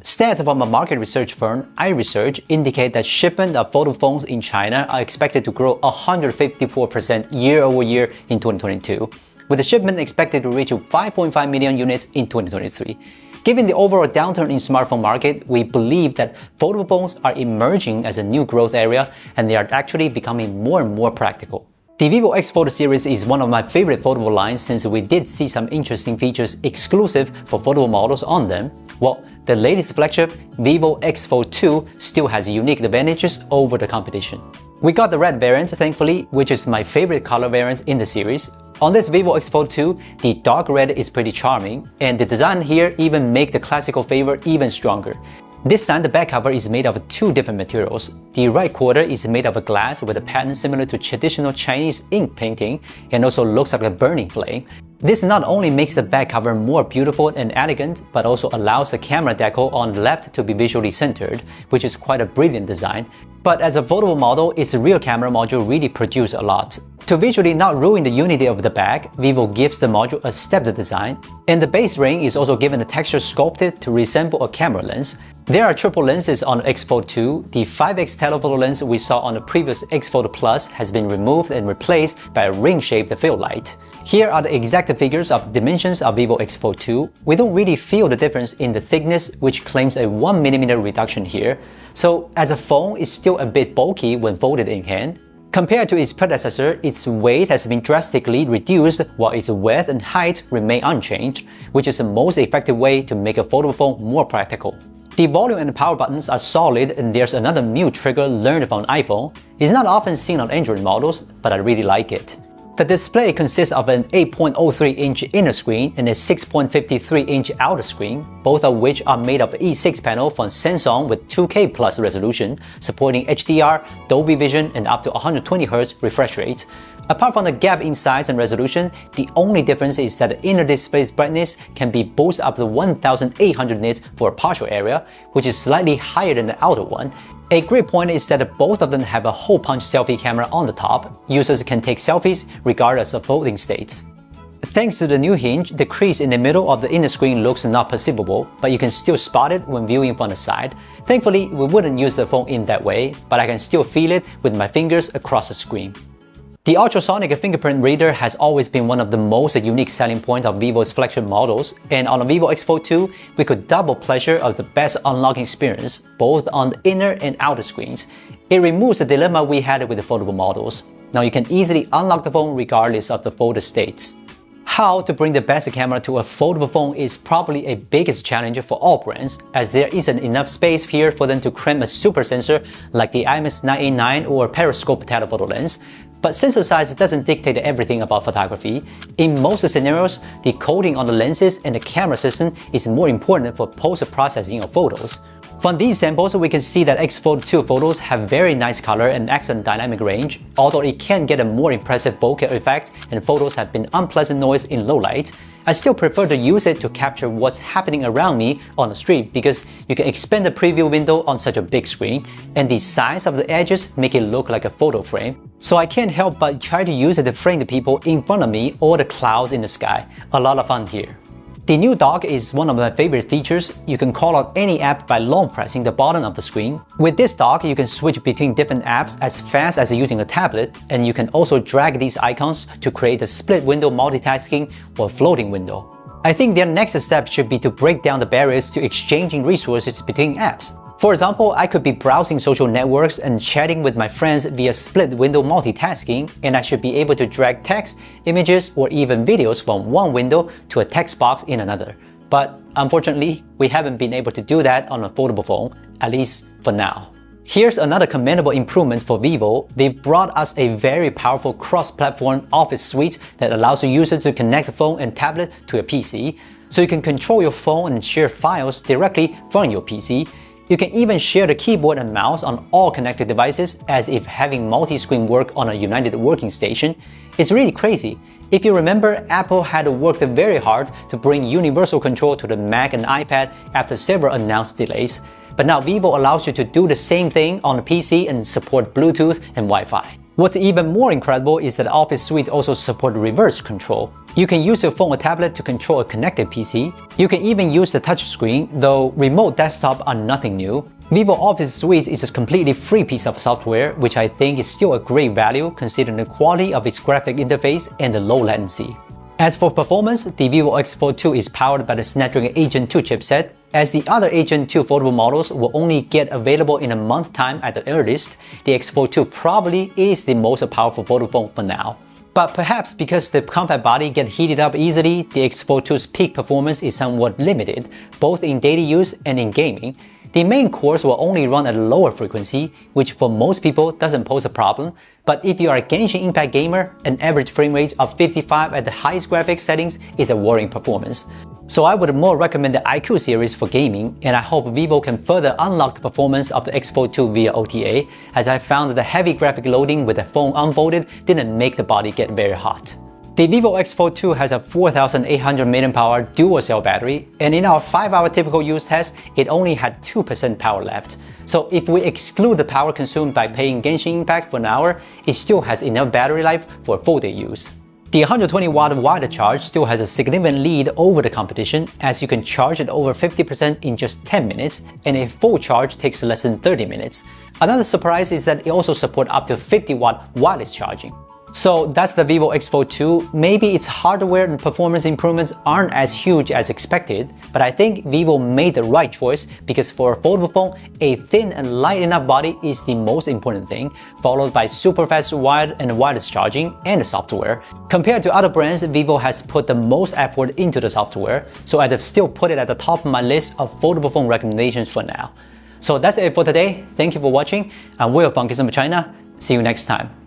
Stats from a market research firm, iResearch, indicate that shipment of foldable phones in China are expected to grow 154% year-over-year in 2022, with the shipment expected to reach 5.5 million units in 2023. Given the overall downturn in smartphone market, we believe that foldable phones are emerging as a new growth area, and they are actually becoming more and more practical. The VIVO X Fold series is one of my favorite foldable lines since we did see some interesting features exclusive for foldable models on them. Well, the latest flagship, VIVO X Fold 2, still has unique advantages over the competition. We got the red variant, thankfully, which is my favorite color variant in the series. On this VIVO X Fold 2, the dark red is pretty charming, and the design here even makes the classical flavor even stronger. This time, the back cover is made of two different materials. The right quarter is made of glass with a pattern similar to traditional Chinese ink painting and also looks like a burning flame. This not only makes the back cover more beautiful and elegant, but also allows the camera decal on the left to be visually centered, which is quite a brilliant design. But as a foldable model, its rear camera module really produces a lot. To visually not ruin the unity of the back, VIVO gives the module a stepped design, and the base ring is also given a texture sculpted to resemble a camera lens. There are triple lenses on X Fold 2. The 5x telephoto lens we saw on the previous X Fold Plus has been removed and replaced by a ring-shaped field light. Here are the exact figures of the dimensions of VIVO X Fold 2. We don't really feel the difference in the thickness, which claims a 1mm reduction here. So as a phone, it's still a bit bulky when folded in hand. Compared to its predecessor, its weight has been drastically reduced while its width and height remain unchanged, which is the most effective way to make a foldable phone more practical. The volume and power buttons are solid, and there's another new trigger learned from iPhone. It's not often seen on Android models, but I really like it. The display consists of an 8.03-inch inner screen and a 6.53-inch outer screen, both of which are made of E6 panel from Samsung with 2K plus resolution, supporting HDR, Dolby Vision, and up to 120Hz refresh rates. Apart from the gap in size and resolution, the only difference is that the inner display's brightness can be boosted up to 1800 nits for a partial area, which is slightly higher than the outer one. A great point is that both of them have a hole punch selfie camera on the top. Users can take selfies regardless of folding states. Thanks to the new hinge, the crease in the middle of the inner screen looks not perceivable, but you can still spot it when viewing from the side. Thankfully, we wouldn't use the phone in that way, but I can still feel it with my fingers across the screen. The ultrasonic fingerprint reader has always been one of the most unique selling points of VIVO's flagship models, and on the VIVO X Fold 2, we could double pleasure of the best unlocking experience, both on the inner and outer screens. It removes the dilemma we had with the foldable models. Now you can easily unlock the phone regardless of the folded states. How to bring the best camera to a foldable phone is probably a biggest challenge for all brands, as there isn't enough space here for them to cram a super sensor like the IMX989 or periscope telephoto lens. But sensor size doesn't dictate everything about photography. In most scenarios, the coating on the lenses and the camera system is more important for post-processing of photos. From these samples, we can see that X Fold 2 photos have very nice color and excellent dynamic range, although it can get a more impressive bokeh effect and photos have been unpleasant noise in low light. I still prefer to use it to capture what's happening around me on the street because you can expand the preview window on such a big screen, and the size of the edges make it look like a photo frame. So I can't help but try to use it to frame the people in front of me or the clouds in the sky. A lot of fun here. The new dock is one of my favorite features. You can call out any app by long pressing the bottom of the screen. With this dock, you can switch between different apps as fast as using a tablet, and you can also drag these icons to create a split window multitasking or floating window. I think their next step should be to break down the barriers to exchanging resources between apps. For example, I could be browsing social networks and chatting with my friends via split window multitasking, and I should be able to drag text, images, or even videos from one window to a text box in another. But unfortunately, we haven't been able to do that on a foldable phone, at least for now. Here's another commendable improvement for VIVO. They've brought us a very powerful cross-platform office suite that allows the user to connect the phone and tablet to a PC, so you can control your phone and share files directly from your PC. You can even share the keyboard and mouse on all connected devices as if having multi-screen work on a united working station. It's really crazy. If you remember, Apple had worked very hard to bring universal control to the Mac and iPad after several announced delays. But now VIVO allows you to do the same thing on a PC and support Bluetooth and Wi-Fi. What's even more incredible is that Office Suite also supports reverse control. You can use your phone or tablet to control a connected PC. You can even use the touchscreen, though remote desktop are nothing new. VIVO Office Suite is a completely free piece of software, which I think is still a great value considering the quality of its graphic interface and the low latency. As for performance, the VIVO X Fold 2 is powered by the Snapdragon 8 Gen 2 chipset, as the other 8 Gen 2 foldable models will only get available in a month's time at the earliest. The X Fold 2 probably is the most powerful foldable phone for now. But perhaps because the compact body gets heated up easily, the X Fold 2's peak performance is somewhat limited, both in daily use and in gaming. The main cores will only run at a lower frequency, which for most people doesn't pose a problem, but if you are a Genshin Impact gamer, an average frame rate of 55 at the highest graphics settings is a worrying performance. So I would more recommend the iQOO series for gaming, and I hope VIVO can further unlock the performance of the X Fold 2 via OTA, as I found that the heavy graphic loading with the phone unfolded didn't make the body get very hot. The VIVO X Fold 2 has a 4800 mAh dual cell battery, and in our 5-hour typical use test, it only had 2% power left. So if we exclude the power consumed by playing Genshin Impact for an hour, it still has enough battery life for a full day use. The 120-watt wireless charge still has a significant lead over the competition, as you can charge it over 50% in just 10 minutes, and a full charge takes less than 30 minutes. Another surprise is that it also supports up to 50-watt wireless charging. So that's the VIVO X Fold 2. Maybe its hardware and performance improvements aren't as huge as expected, but I think VIVO made the right choice because for a foldable phone, a thin and light enough body is the most important thing, followed by super fast wired and wireless charging and the software. Compared to other brands, VIVO has put the most effort into the software, so I'd still put it at the top of my list of foldable phone recommendations for now. So that's it for today. Thank you for watching. I'm Will from Gizmochina. See you next time.